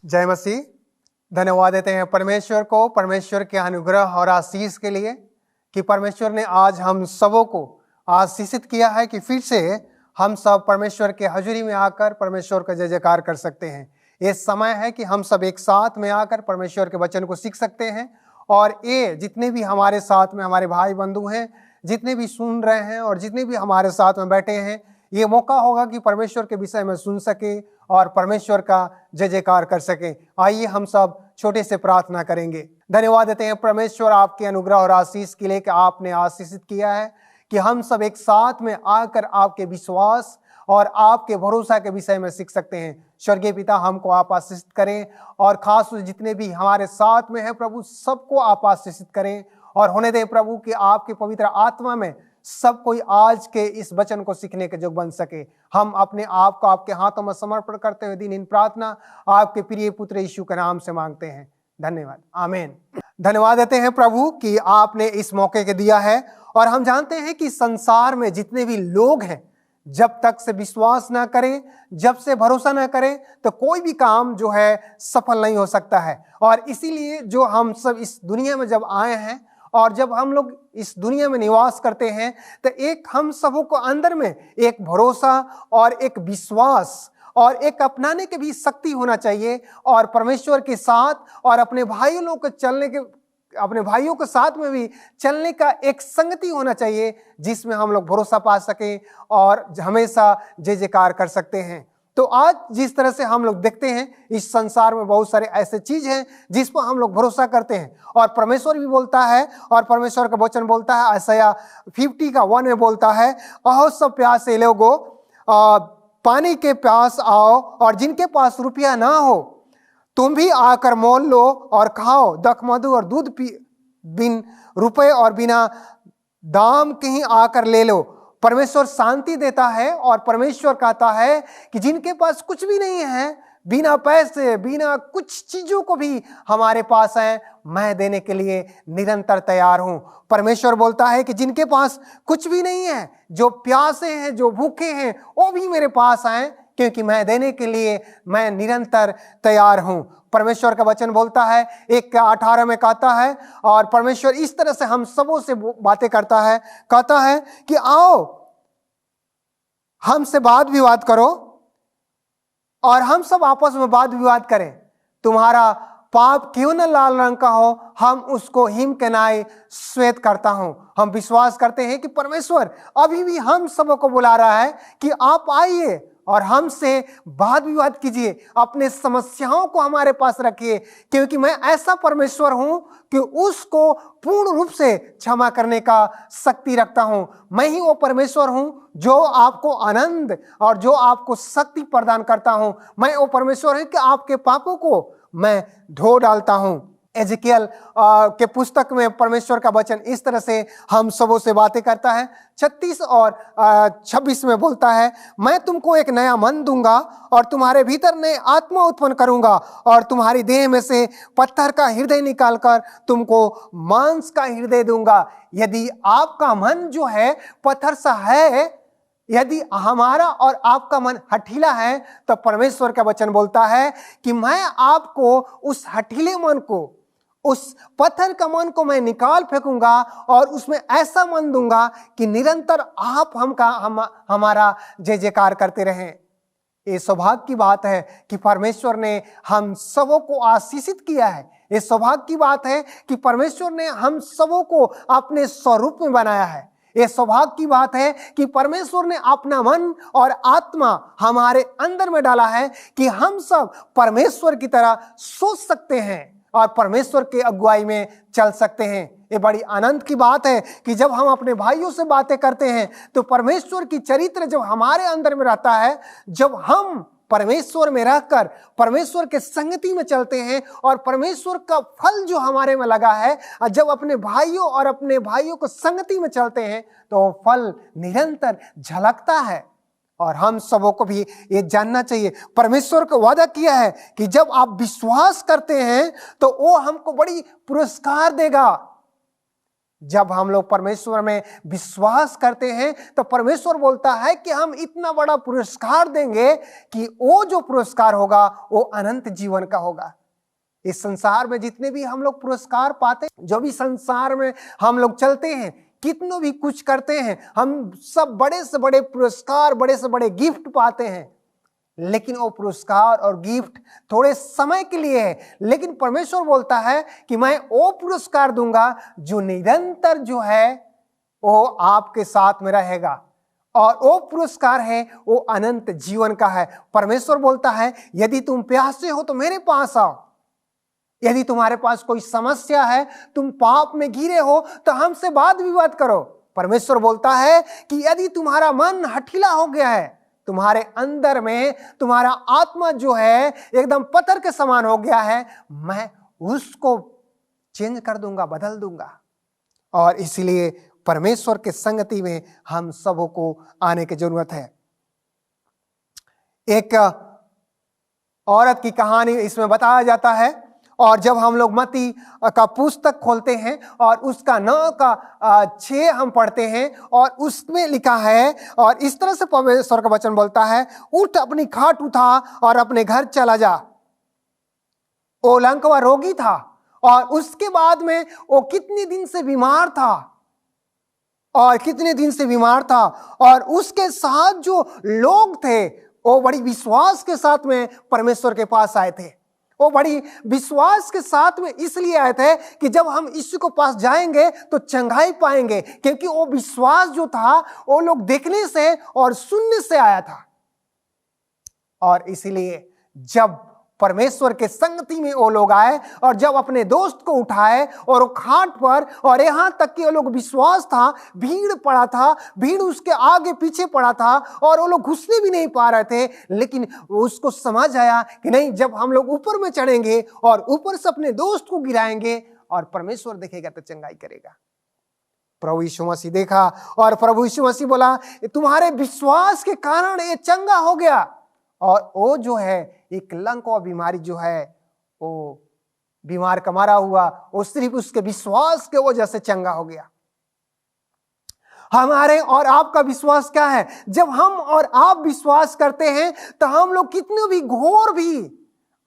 जय मसीह। धन्यवाद देते हैं परमेश्वर को, परमेश्वर के अनुग्रह और आशीष के लिए कि परमेश्वर ने आज हम सबों को आशीषित किया है कि फिर से हम सब परमेश्वर के हजूरी में आकर परमेश्वर का जय जयकार कर सकते हैं। ये समय है कि हम सब एक साथ में आकर परमेश्वर के वचन को सीख सकते हैं। और ये जितने भी हमारे साथ में हमारे भाई बंधु हैं, जितने भी सुन रहे हैं और जितने भी हमारे साथ में बैठे हैं, ये मौका होगा कि परमेश्वर के विषय में सुन सके और परमेश्वर का जय जयकार कर सके। आइए हम सब छोटे से प्रार्थना करेंगे। धन्यवाद देते हैं परमेश्वर आपके अनुग्रह और आशीष के लिए कि आपने आशीषित किया है कि हम सब एक साथ में आकर आपके विश्वास और आपके भरोसा के विषय में सीख सकते हैं। स्वर्गीय पिता, हमको आप आशीषित करें और खास जितने भी हमारे साथ में है प्रभु, सबको आप आशीषित करें और होने दें प्रभु कि आपके पवित्र आत्मा में सब कोई आज के इस वचन को सीखने के योग्य बन सके। हम अपने आप को आपके हाथों में समर्पण करते हुए दिन इन प्रार्थना आपके प्रिय पुत्र यीशु के नाम से मांगते हैं। धन्यवाद, आमीन। धन्यवाद देते हैं प्रभु कि आपने इस मौके के दिया है। और हम जानते हैं कि संसार में जितने भी लोग हैं, जब तक से विश्वास ना करें, जब से भरोसा ना करें, तो कोई भी काम जो है सफल नहीं हो सकता है। और इसीलिए जो हम सब इस दुनिया में जब आए हैं और जब हम लोग इस दुनिया में निवास करते हैं, तो एक हम सबों को अंदर में एक भरोसा और एक विश्वास और एक अपनाने की भी शक्ति होना चाहिए। और परमेश्वर के साथ और अपने भाइयों के साथ में भी चलने का एक संगति होना चाहिए, जिसमें हम लोग भरोसा पा सके और हमेशा जय जयकार कर सकते हैं। तो आज जिस तरह से हम लोग देखते हैं, इस संसार में बहुत सारे ऐसे चीज हैं जिस पर हम लोग भरोसा करते हैं। और परमेश्वर भी बोलता है और परमेश्वर का वचन बोलता है, यशायाह 50:1 में बोलता है, अहो सब प्यासे लोगों, पानी के प्यास आओ, और जिनके पास रुपया ना हो तुम भी आकर मोल लो और खाओ। दख मधु और दूध बिन रुपए और बिना दाम के ही आकर ले लो। परमेश्वर शांति देता है और परमेश्वर कहता है कि जिनके पास कुछ भी नहीं है, बिना पैसे बिना कुछ चीजों को भी हमारे पास है, मैं देने के लिए निरंतर तैयार हूं। परमेश्वर बोलता है कि जिनके पास कुछ भी नहीं है, जो प्यासे हैं, जो भूखे हैं, वो भी मेरे पास आए, क्योंकि मैं देने के लिए मैं निरंतर तैयार हूं। परमेश्वर का वचन बोलता है 1:18 में कहता है, और परमेश्वर इस तरह से हम सबों से बातें करता है, कहता है कि आओ हमसे वाद विवाद करो और हम सब आपस में वाद विवाद करें। तुम्हारा पाप क्यों न लाल रंग का हो, हम उसको हिम के नाई श्वेत करता हूं। हम विश्वास करते हैं कि परमेश्वर अभी भी हम सबों को बुला रहा है कि आप आइए और हमसे वाद विवाद कीजिए, अपने समस्याओं को हमारे पास रखिए, क्योंकि मैं ऐसा परमेश्वर हूं कि उसको पूर्ण रूप से क्षमा करने का शक्ति रखता हूं। मैं ही वो परमेश्वर हूं जो आपको आनंद और जो आपको शक्ति प्रदान करता हूं। मैं वो परमेश्वर हूं कि आपके पापों को मैं धो डालता हूं। एजेकियल के पुस्तक में परमेश्वर का वचन इस तरह से हम सबों से बातें करता है। 36 और 26 में बोलता है, मैं तुमको एक नया मन दूंगा और तुम्हारे भीतर नए आत्मा उत्पन्न करूंगा और तुम्हारी देह में से पत्थर का हृदय निकालकर तुमको मांस का हृदय दूंगा। यदि आपका मन जो है पत्थर सा है, यदि हमारा और आपका मन हठीला है, तो परमेश्वर का वचन बोलता है कि मैं आपको उस हठीले मन को, उस पत्थर का मन को मैं निकाल फेंकूंगा और उसमें ऐसा मन दूंगा कि निरंतर आप हमारा जय जयकार करते रहें। ये सौभाग्य की बात है कि परमेश्वर ने हम सबों को आशीषित किया है। ये सौभाग्य की बात है कि परमेश्वर ने हम सबों को अपने स्वरूप में बनाया है। ये सौभाग्य की बात है कि परमेश्वर ने अपना मन और आत्मा हमारे अंदर में डाला है कि हम सब परमेश्वर की तरह सोच सकते हैं और परमेश्वर के अगुवाई में चल सकते हैं। ये बड़ी आनंद की बात है कि जब हम अपने भाइयों से बातें करते हैं तो परमेश्वर की चरित्र जब हमारे अंदर में रहता है, जब हम परमेश्वर में रहकर परमेश्वर के संगति में चलते हैं और परमेश्वर का फल जो हमारे में लगा है, जब अपने भाइयों को संगति में चलते हैं तो फल निरंतर झलकता है। और हम सबों को भी ये जानना चाहिए, परमेश्वर को वादा किया है कि जब आप विश्वास करते हैं तो वो हमको बड़ी पुरस्कार देगा। जब हम लोग परमेश्वर में विश्वास करते हैं तो परमेश्वर बोलता है कि हम इतना बड़ा पुरस्कार देंगे कि वो जो पुरस्कार होगा वो अनंत जीवन का होगा। इस संसार में जितने भी हम लोग पुरस्कार पाते हैं, जो भी संसार में हम लोग चलते हैं, कितनों भी कुछ करते हैं, हम सब बड़े से बड़े पुरस्कार, बड़े से बड़े गिफ्ट पाते हैं, लेकिन वो पुरस्कार और गिफ्ट थोड़े समय के लिए है। लेकिन परमेश्वर बोलता है कि मैं वो पुरस्कार दूंगा जो निरंतर जो है वो आपके साथ में रहेगा, और वो पुरस्कार है वो अनंत जीवन का है। परमेश्वर बोलता है यदि तुम प्यासे हो तो मेरे पास आओ, यदि तुम्हारे पास कोई समस्या है, तुम पाप में घिरे हो तो हमसे वाद विवाद करो। परमेश्वर बोलता है कि यदि तुम्हारा मन हठीला हो गया है, तुम्हारे अंदर में तुम्हारा आत्मा जो है एकदम पत्थर के समान हो गया है, मैं उसको चेंज कर दूंगा, बदल दूंगा। और इसलिए परमेश्वर के संगति में हम सबों को आने की जरूरत है। एक औरत की कहानी इसमें बताया जाता है, और जब हम लोग मत्ती का पुस्तक खोलते हैं और उसका 9 का 6 हम पढ़ते हैं, और उसमें लिखा है, और इस तरह से परमेश्वर का वचन बोलता है, उठ अपनी खाट उठा और अपने घर चला जा। वो लंकवा रोगी था, और उसके बाद में वो कितने दिन से बीमार था, और उसके साथ जो लोग थे वो बड़ी विश्वास के साथ में परमेश्वर के पास आए थे। वो बड़ी विश्वास के साथ में इसलिए आए थे कि जब हम यीशु के पास जाएंगे तो चंगाई पाएंगे, क्योंकि वो विश्वास जो था वो लोग देखने से और सुनने से आया था। और इसीलिए जब परमेश्वर के संगति में वो लोग आए और जब अपने दोस्त को उठाए और वो खाट पर, और यहां तक कि वो लोग विश्वास था, भीड़ पड़ा था, भीड़ उसके आगे पीछे पड़ा था और वो लोग घुसने भी नहीं पा रहे थे, लेकिन उसको समझ आया कि नहीं, जब हम लोग ऊपर में चढ़ेंगे और ऊपर से अपने दोस्त को गिराएंगे और परमेश्वर देखेगा तो चंगाई करेगा। प्रभु यीशु मसीह देखा और प्रभु यीशु मसीह बोला तुम्हारे विश्वास के कारण ये चंगा हो गया। और वो जो है एक लंकवा बीमारी जो है, वो बीमार का मारा हुआ, वो सिर्फ उसके विश्वास के वजह से चंगा हो गया। हमारे और आपका विश्वास क्या है? जब हम और आप विश्वास करते हैं तो हम लोग कितने भी घोर भी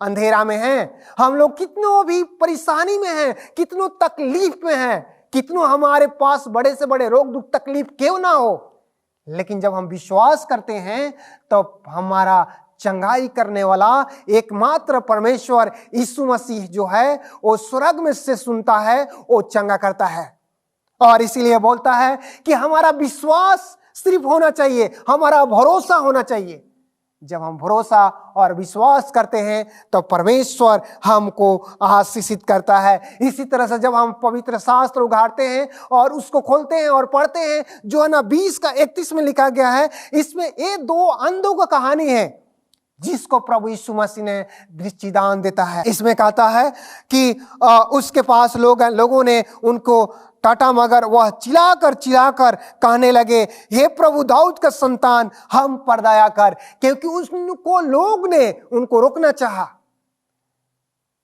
अंधेरा में हैं, हम लोग कितनों भी परेशानी में हैं, कितनों तकलीफ में हैं, कितनों हमारे पास बड़े से बड़े रोग दुख तकलीफ क्यों ना हो, लेकिन जब हम विश्वास करते हैं तो हमारा चंगाई करने वाला एकमात्र परमेश्वर यीशु मसीह जो है वो स्वर्ग में से सुनता है, वो चंगा करता है। और इसीलिए बोलता है कि हमारा विश्वास सिर्फ होना चाहिए, हमारा भरोसा होना चाहिए। जब हम भरोसा और विश्वास करते हैं तो परमेश्वर हमको आशीषित करता है। इसी तरह से जब हम पवित्र शास्त्र उघाड़ते हैं और उसको खोलते हैं और पढ़ते हैं, जो है ना 20 का 31 में लिखा गया है, इसमें ये 2 अंधों का कहानी है जिसको प्रभु यीशु मसीह ने दृष्टिदान देता है। इसमें कहता है कि उसके पास लोगों ने उनको टाटा, मगर वह चिल्लाकर कहने लगे, हे प्रभु दाऊद का संतान, हम पर दया कर। क्योंकि उनको रोकना चाहा,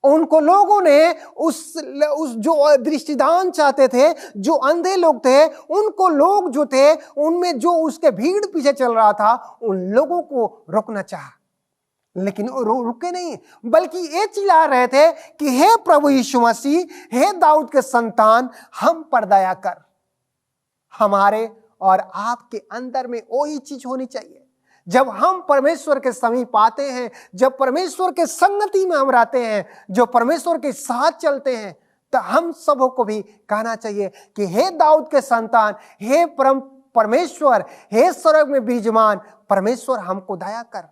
उनको लोगों ने उस जो दृष्टिदान चाहते थे, जो अंधे लोग थे, उनको लोग जो थे उनमें जो उसके भीड़ पीछे चल रहा था, उन लोगों को रोकना चाहा, लेकिन वो रुके नहीं, बल्कि ये चिल्ला रहे थे कि हे प्रभु यीशु मसीह, हे दाऊद के संतान, हम पर दया कर। हमारे और आपके अंदर में वही चीज होनी चाहिए। जब हम परमेश्वर के समीप आते हैं, जब परमेश्वर के संगति में हम रहते हैं, जो परमेश्वर के साथ चलते हैं, तो हम सबों को भी कहना चाहिए कि हे दाऊद के संतान, हे परमेश्वर, हे स्वर्ग में विराजमान परमेश्वर, हमको दया कर।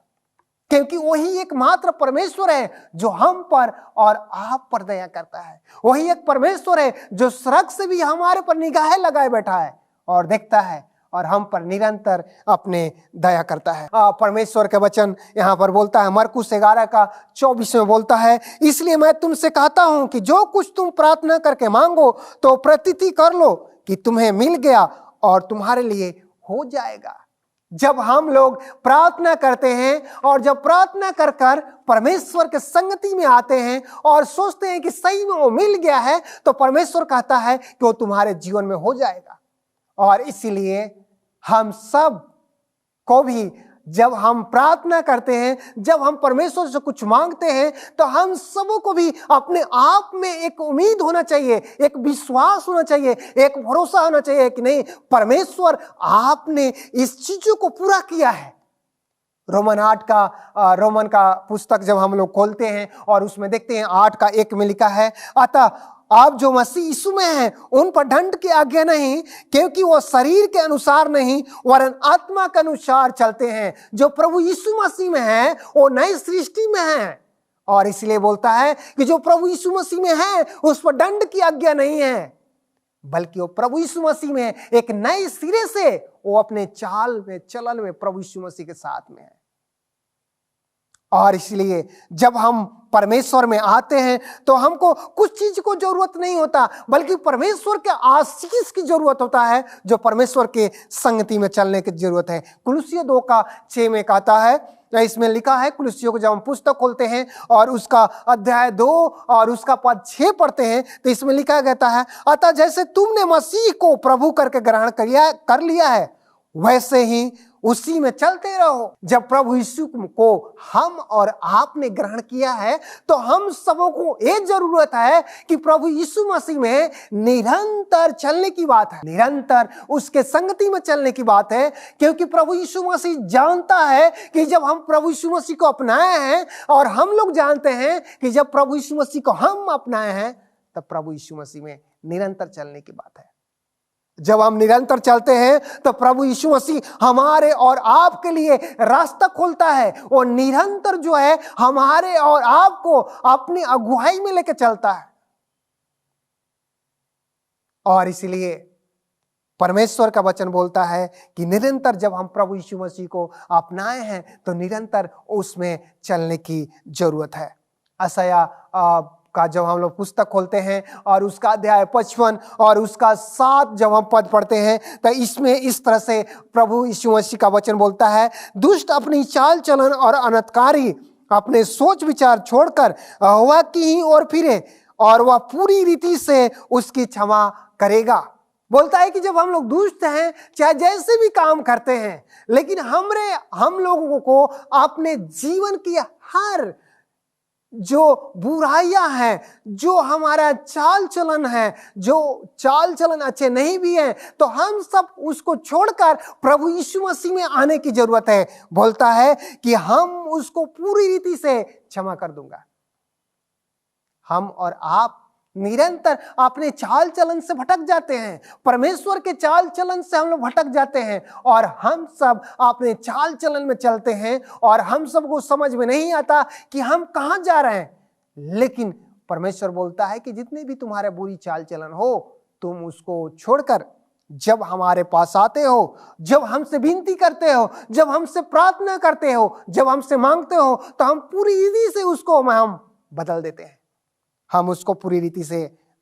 क्योंकि वही एकमात्र परमेश्वर है जो हम पर और आप पर दया करता है। वही एक परमेश्वर है जो स्वर्ग से भी हमारे पर निगाहें लगाए बैठा है और देखता है और हम पर निरंतर अपने दया करता है। परमेश्वर के वचन यहाँ पर बोलता है, मरकुस 11 का 24 में बोलता है, इसलिए मैं तुमसे कहता हूं कि जो कुछ तुम प्रार्थना करके मांगो तो प्रतीति कर लो कि तुम्हें मिल गया और तुम्हारे लिए हो जाएगा। जब हम लोग प्रार्थना करते हैं और जब प्रार्थना कर कर परमेश्वर के संगति में आते हैं और सोचते हैं कि सही में वो मिल गया है, तो परमेश्वर कहता है कि वो तुम्हारे जीवन में हो जाएगा। और इसीलिए हम सब को भी जब हम प्रार्थना करते हैं, जब हम परमेश्वर से कुछ मांगते हैं, तो हम सबों को भी अपने आप में एक उम्मीद होना चाहिए, एक विश्वास होना चाहिए, एक भरोसा होना चाहिए कि नहीं, परमेश्वर आपने इस चीजों को पूरा किया है। रोमन का पुस्तक जब हम लोग खोलते हैं और उसमें देखते हैं 8:1 में लिखा है, अतः आप जो मसीह यीशु में हैं उन पर दंड की आज्ञा नहीं, क्योंकि वो शरीर के अनुसार नहीं वरन आत्मा के अनुसार चलते हैं। जो प्रभु यीशु मसीह में है वो नई सृष्टि में है, और इसलिए बोलता है कि जो प्रभु यीशु मसीह में है उस पर दंड की आज्ञा नहीं है, बल्कि वो प्रभु यीशु मसीह में एक नए सिरे से वो अपने चाल में चलन में प्रभु यीशु मसीह के साथ में है। और इसलिए जब हम परमेश्वर में आते हैं तो हमको कुछ चीज को जरूरत नहीं होता, बल्कि परमेश्वर के आशीष की जरूरत होता है, जो परमेश्वर के संगति में चलने की जरूरत है। कुलुस्सियों 2:6 में कहता है, इसमें लिखा है, कुलुस्सियों को जब हम पुस्तक खोलते हैं और उसका अध्याय 2 और उसका पद 6 पढ़ते हैं, तो इसमें लिखा कहता है, अतः जैसे तुमने मसीह को प्रभु करके ग्रहण कर लिया है, वैसे ही उसी में चलते रहो। जब प्रभु यीशु को हम और आपने ग्रहण किया है, तो हम सबों को ये जरूरत है कि प्रभु यीशु मसीह में निरंतर चलने की बात है, निरंतर उसके संगति में चलने की बात है। क्योंकि प्रभु यीशु मसीह जानता है कि जब हम प्रभु यीशु मसीह को अपनाए हैं, और हम लोग जानते हैं कि जब प्रभु यीशु मसीह को हम अपनाए हैं, तब प्रभु यीशु मसीह में निरंतर चलने की बात है। जब हम निरंतर चलते हैं तो प्रभु यीशु मसीह हमारे और आपके लिए रास्ता खोलता है, और निरंतर जो है हमारे और आपको अपनी अगुवाई में लेकर चलता है। और इसलिए परमेश्वर का वचन बोलता है कि निरंतर जब हम प्रभु यीशु मसीह को अपनाए हैं तो निरंतर उसमें चलने की जरूरत है। यशायाह का जब हम लोग पुस्तक खोलते हैं और उसका अध्याय 55 और उसका 7 जब हम पद पढ़ते हैं, तो इसमें इस तरह से प्रभु यीशु मसीह का वचन बोलता है, दुष्ट अपनी चाल चलन और अनर्थकारी अपने सोच विचार छोड़कर यहोवा की ही ओर फिरे, और वह पूरी रीति से उसकी क्षमा करेगा। बोलता है कि जब हम लोग दुष्ट हैं, चाहे जैसे भी काम करते हैं, लेकिन हम लोगों को अपने जीवन की हर जो बुराइयां हैं, जो हमारा चाल चलन है, जो चाल चलन अच्छे नहीं भी हैं, तो हम सब उसको छोड़कर प्रभु यीशु मसीह में आने की जरूरत है। बोलता है कि हम उसको पूरी रीति से क्षमा कर दूंगा। हम और आप निरंतर अपने चाल चलन से भटक जाते हैं, परमेश्वर के चाल चलन से हम लोग भटक जाते हैं, और हम सब अपने चाल चलन में चलते हैं, और हम सबको समझ में नहीं आता कि हम कहां जा रहे हैं। लेकिन परमेश्वर बोलता है कि जितने भी तुम्हारे बुरी चाल चलन हो, तुम उसको छोड़कर जब हमारे पास आते हो, जब हमसे विनती करते हो, जब हमसे प्रार्थना करते हो, जब हमसे मांगते हो, तो हम पूरी रीति से उसको हम बदल देते हैं, हम उसको पूरी रीति से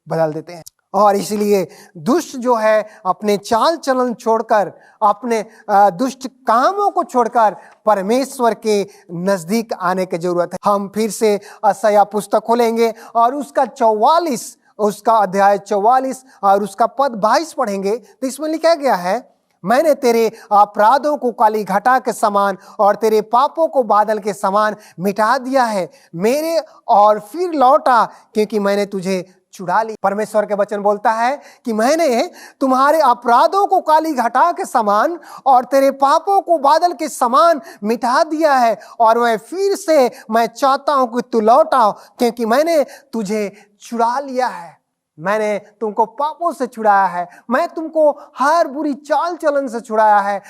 बदल देते हैं। और इसलिए दुष्ट जो है अपने चाल चलन छोड़कर, अपने दुष्ट कामों को छोड़कर परमेश्वर के नजदीक आने की जरूरत है। हम फिर से यशायाह पुस्तक खोलेंगे और उसका 44, उसका अध्याय 44 और उसका पद 22 पढ़ेंगे, तो इसमें लिखा गया है, मैंने तेरे अपराधों को काली घटा के समान और तेरे पापों को बादल के समान मिटा दिया है, मेरे और फिर लौटा, क्योंकि मैंने तुझे छुड़ा ली। परमेश्वर के वचन बोलता है कि मैंने तुम्हारे अपराधों को काली घटा के समान और तेरे पापों को बादल के समान मिटा दिया है, और मैं चाहता हूं कि तू लौटा, क्योंकि मैंने तुझे छुड़ा लिया है। मैंने तुमको पापों से छुड़ाया है, मैं तुमको हर बुरी चाल चलन से छुड़ाया है।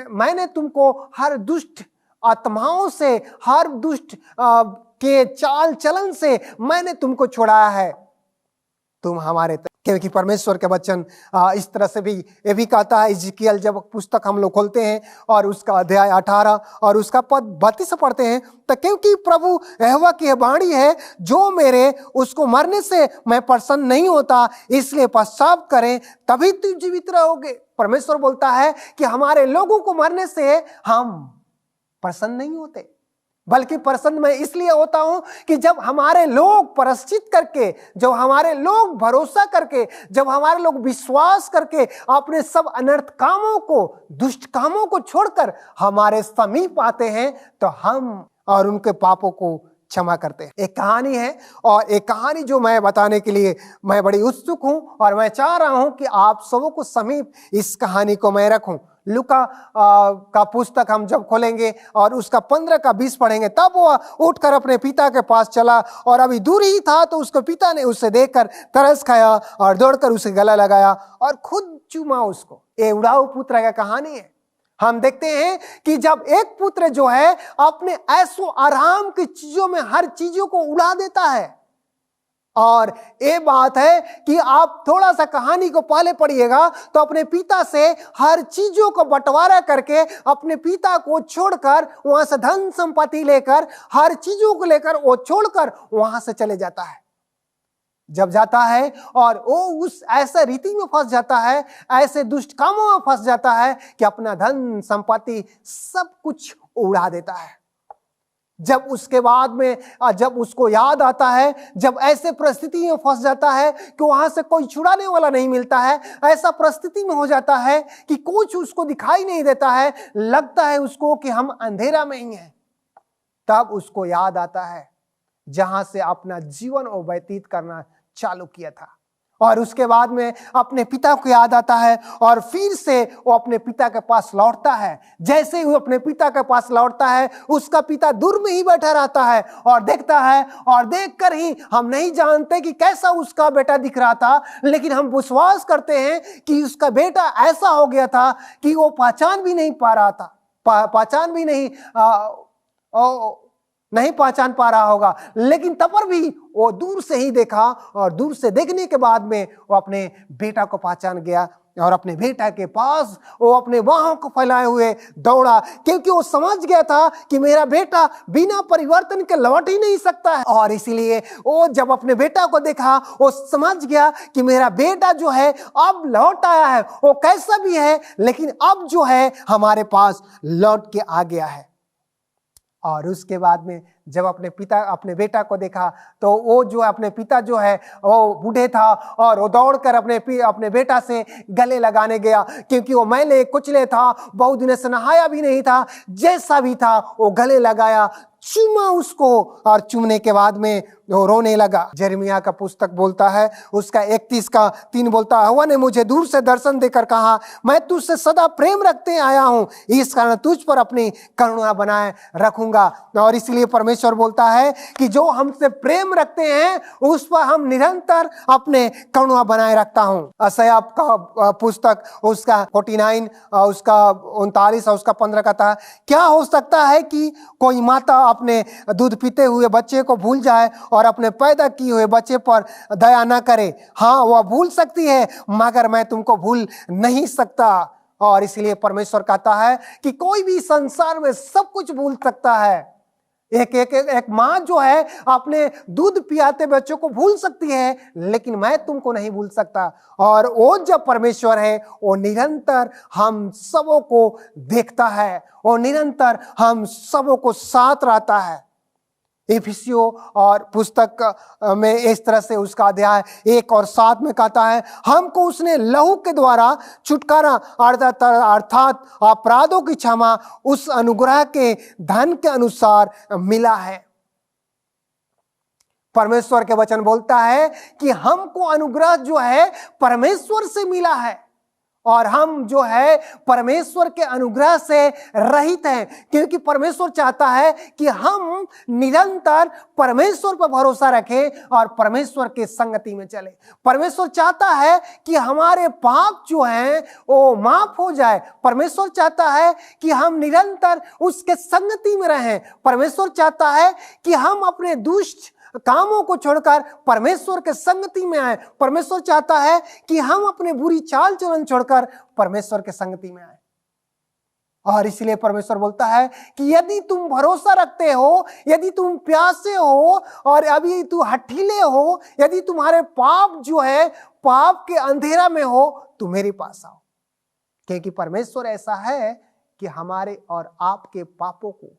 मैंने तुमको हर दुष्ट आत्माओं से, हर दुष्ट के चाल चलन से मैंने तुमको छुड़ाया है। तुम हमारे क्योंकि परमेश्वर के वचन इस तरह से भी ये भी कहता है। इजकियल जब पुस्तक हम लोग खोलते हैं और उसका अध्याय 18 और उसका पद 32 पढ़ते हैं, तो क्योंकि प्रभु यहोवा की वाणी है, जो मेरे उसको मरने से मैं प्रसन्न नहीं होता, इसलिए पश्चाताप करें तभी तुम जीवित रहोगे। परमेश्वर बोलता है कि हमारे लोगों को मरने से हम प्रसन्न नहीं होते, बल्कि प्रसन्न मैं इसलिए होता हूं कि जब हमारे लोग प्रायश्चित करके, जब हमारे लोग भरोसा करके, जब हमारे लोग विश्वास करके अपने सब अनर्थ कामों को, दुष्ट कामों को छोड़कर हमारे समीप आते हैं, तो हम और उनके पापों को क्षमा करते हैं। एक कहानी है, और एक कहानी जो मैं बताने के लिए मैं बड़ी उत्सुक हूं, और मैं चाह रहा हूं कि आप सबों को समीप इस कहानी को मैं रखूं। लूका का पुस्तक हम जब खोलेंगे और उसका 15 का 20 पढ़ेंगे, तब वो उठकर अपने पिता के पास चला, और अभी दूर ही था तो उसके पिता ने उसे देखकर तरस खाया और दौड़कर उसे गला लगाया और खुद चूमा उसको। ये उड़ाऊ पुत्र का कहानी है। हम देखते हैं कि जब एक पुत्र जो है अपने ऐसो आराम की चीजों में हर चीजों को उड़ा देता है, और ये बात है कि आप थोड़ा सा कहानी को पहले पढ़िएगा तो अपने पिता से हर चीजों को बंटवारा करके अपने पिता को छोड़कर, वहां से धन संपत्ति लेकर, हर चीजों को लेकर वो छोड़कर वहां से चले जाता है। जब जाता है और वो उस ऐसे रीति में फंस जाता है, ऐसे दुष्ट कामों में फंस जाता है कि अपना धन संपत्ति सब कुछ उड़ा देता है। जब उसके बाद में जब उसको याद आता है, जब ऐसे परिस्थिति में फंस जाता है कि वहां से कोई छुड़ाने वाला नहीं मिलता है, ऐसा परिस्थिति में हो जाता है कि कुछ उसको दिखाई नहीं देता है, लगता है उसको कि हम अंधेरा में ही हैं, तब उसको याद आता है जहां से अपना जीवन वो व्यतीत करना चालू किया था। और उसके बाद में अपने पिता को याद आता है और फिर से वो अपने पिता के पास लौटता है। जैसे ही वो अपने पिता के पास लौटता है, उसका पिता दूर में ही बैठा रहता है और देखता है, और देखकर ही हम नहीं जानते कि कैसा उसका बेटा दिख रहा था, लेकिन हम विश्वास करते हैं कि उसका बेटा ऐसा हो गया था कि वो पहचान भी नहीं पा रहा था, पहचान भी नहीं पहचान पा रहा होगा, लेकिन तब पर भी वो दूर से ही देखा, और दूर से देखने के बाद में वो अपने बेटा को पहचान गया और अपने बेटा के पास वो अपने बाहों को फैलाए हुए दौड़ा, क्योंकि वो समझ गया था कि मेरा बेटा बिना परिवर्तन के लौट ही नहीं सकता है। और इसीलिए वो जब अपने बेटा को देखा, वो समझ गया कि मेरा बेटा जो है अब लौट आया है, वो कैसा भी है लेकिन अब जो है हमारे पास लौट के आ गया है। और उसके बाद में जब अपने बेटा को देखा, तो वो जो अपने पिता जो है वो बूढ़े था, और वो दौड़कर अपने बेटा से गले लगाने गया, क्योंकि वो मैले कुचले था, बहुत दिन से नहाया भी नहीं था। जैसा भी था वो गले लगाया, चूमा उसको, और चूमने के बाद में वो रोने लगा। यिर्मयाह का पुस्तक बोलता है, उसका 31 का 3 बोलता है, यहोवा ने मुझे दूर से दर्शन देकर कहा, मैं तुझसे सदा प्रेम रखते आया हूं, इस कारण तुझ पर अपनी करुणा बनाए रखूंगा। और इसलिए परमेश्वर बोलता है कि जो हमसे प्रेम रखते हैं उस पर हम निरंतर अपने करुणा बनाए रखता हूं। यशायाह का पुस्तक उसका 49 उसका 39 और उसका 15 का था, क्या हो सकता है कि कोई माता अपने दूध पीते हुए बच्चे को भूल जाए और अपने पैदा किए हुए बच्चे पर दया न करे? हाँ, वह भूल सकती है, मगर मैं तुमको भूल नहीं सकता। और इसलिए परमेश्वर कहता है कि कोई भी संसार में सब कुछ भूल सकता है। एक माँ जो है अपने दूध पियाते बच्चों को भूल सकती है, लेकिन मैं तुमको नहीं भूल सकता। और वो जब परमेश्वर है, वो निरंतर हम सबों को देखता है, वो निरंतर हम सबों को साथ रहता है। इफिसियों और पुस्तक में इस तरह से उसका अध्याय 1 और 7 में कहता है, हमको उसने लहू के द्वारा छुटकारा अर्थात अपराधों की क्षमा उस अनुग्रह के धन के अनुसार मिला है। परमेश्वर के वचन बोलता है कि हमको अनुग्रह जो है परमेश्वर से मिला है, और हम जो है परमेश्वर के अनुग्रह से रहित हैं, क्योंकि परमेश्वर चाहता है कि हम निरंतर परमेश्वर पर भरोसा रखें और परमेश्वर के संगति में चले। परमेश्वर चाहता है कि हमारे पाप जो हैं वो माफ हो जाए। परमेश्वर चाहता है कि हम निरंतर उसके संगति में रहें। परमेश्वर चाहता है कि हम अपने दुष्ट कामों को छोड़कर परमेश्वर के संगति में आए। परमेश्वर चाहता है कि हम अपने बुरी चाल चलन छोड़कर परमेश्वर के संगति में आए। और इसलिए परमेश्वर बोलता है कि यदि तुम भरोसा रखते हो, यदि तुम प्यासे हो और अभी तू हठीले हो, यदि तुम्हारे पाप जो है पाप के अंधेरा में हो, तो मेरे पास आओ। क्योंकि परमेश्वर ऐसा है कि हमारे और आपके पापों को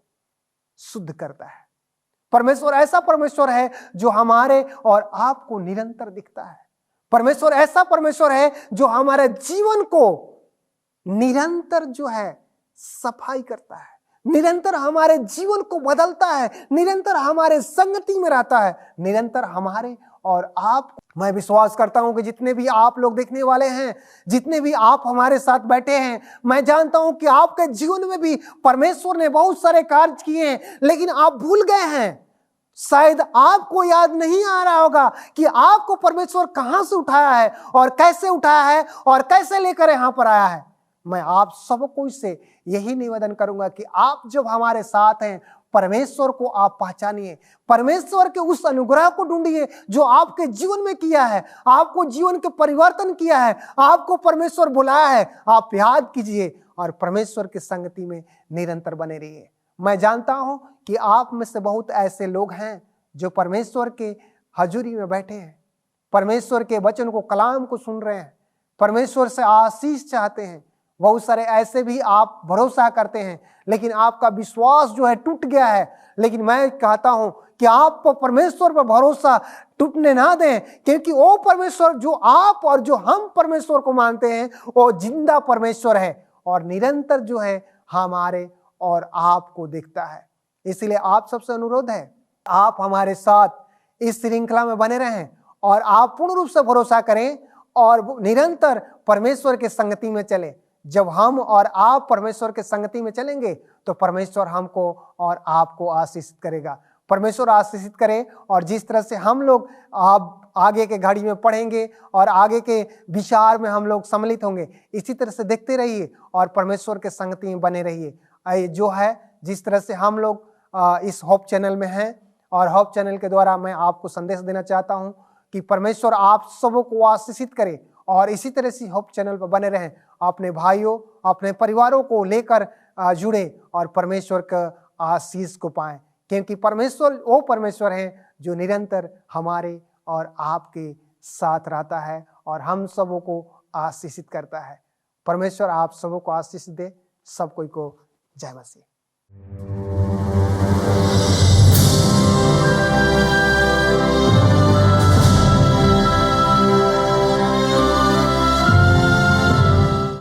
शुद्ध करता है। परमेश्वर ऐसा परमेश्वर है जो हमारे और आपको निरंतर दिखता है। परमेश्वर ऐसा परमेश्वर है जो हमारे जीवन को निरंतर जो है सफाई करता है, निरंतर हमारे जीवन को बदलता है, निरंतर हमारे संगति में रहता है, निरंतर हमारे और आप। मैं विश्वास करता हूं कि जितने भी आप लोग देखने वाले हैं, जितने भी आप हमारे साथ बैठे हैं, मैं जानता हूं कि आपके जीवन में भी परमेश्वर ने बहुत सारे कार्य किए हैं, लेकिन आप भूल गए हैं। शायद आपको याद नहीं आ रहा होगा कि आपको परमेश्वर कहां से उठाया है और कैसे उठाया है और कैसे लेकर यहां पर आया है। मैं आप सबको इससे यही निवेदन करूंगा कि आप जब हमारे साथ हैं, परमेश्वर को आप पहचानिए, परमेश्वर के उस अनुग्रह को ढूंढिए जो आपके जीवन में किया है, आपको जीवन के परिवर्तन किया है, आपको परमेश्वर बुलाया है। आप याद कीजिए और परमेश्वर की संगति में निरंतर बने रहिए। मैं जानता हूं कि आप में से बहुत ऐसे लोग हैं जो परमेश्वर के हजूरी में बैठे हैं, परमेश्वर के वचन को, कलाम को सुन रहे हैं, परमेश्वर से आशीष चाहते हैं। बहुत सारे ऐसे भी आप भरोसा करते हैं, लेकिन आपका विश्वास जो है टूट गया है। लेकिन मैं कहता हूं कि आप परमेश्वर पर भरोसा टूटने ना दें, क्योंकि वो परमेश्वर जो आप और जो हम परमेश्वर को मानते हैं, वो जिंदा परमेश्वर है और निरंतर जो है हमारे और आपको देखता है। इसलिए आप सबसे अनुरोध है, आप हमारे साथ इस श्रृंखला में बने रहें और आप पूर्ण रूप से भरोसा करें और निरंतर परमेश्वर के संगति में चलें। जब हम और आप परमेश्वर के संगति में चलेंगे तो परमेश्वर हमको और आपको आशीषित करेगा। परमेश्वर आशीषित करे। और जिस तरह से हम लोग आप आगे के घड़ी में पढ़ेंगे और आगे के विचार में हम लोग सम्मिलित होंगे, इसी तरह से देखते रहिए और परमेश्वर के संगति में बने रहिए। जो है जिस तरह से हम लोग इस होप चैनल में हैं और होप चैनल के द्वारा मैं आपको संदेश देना चाहता हूं कि परमेश्वर आप सबों को आशीषित करे और इसी तरह से होप चैनल पर बने रहें। अपने भाइयों, अपने परिवारों को लेकर जुड़े और परमेश्वर का आशीष को पाएं, क्योंकि परमेश्वर वो परमेश्वर है जो निरंतर हमारे और आपके साथ रहता है और हम सबों को आशीषित करता है। परमेश्वर आप सबों को आशीष दे। सब कोई को जय मसीह।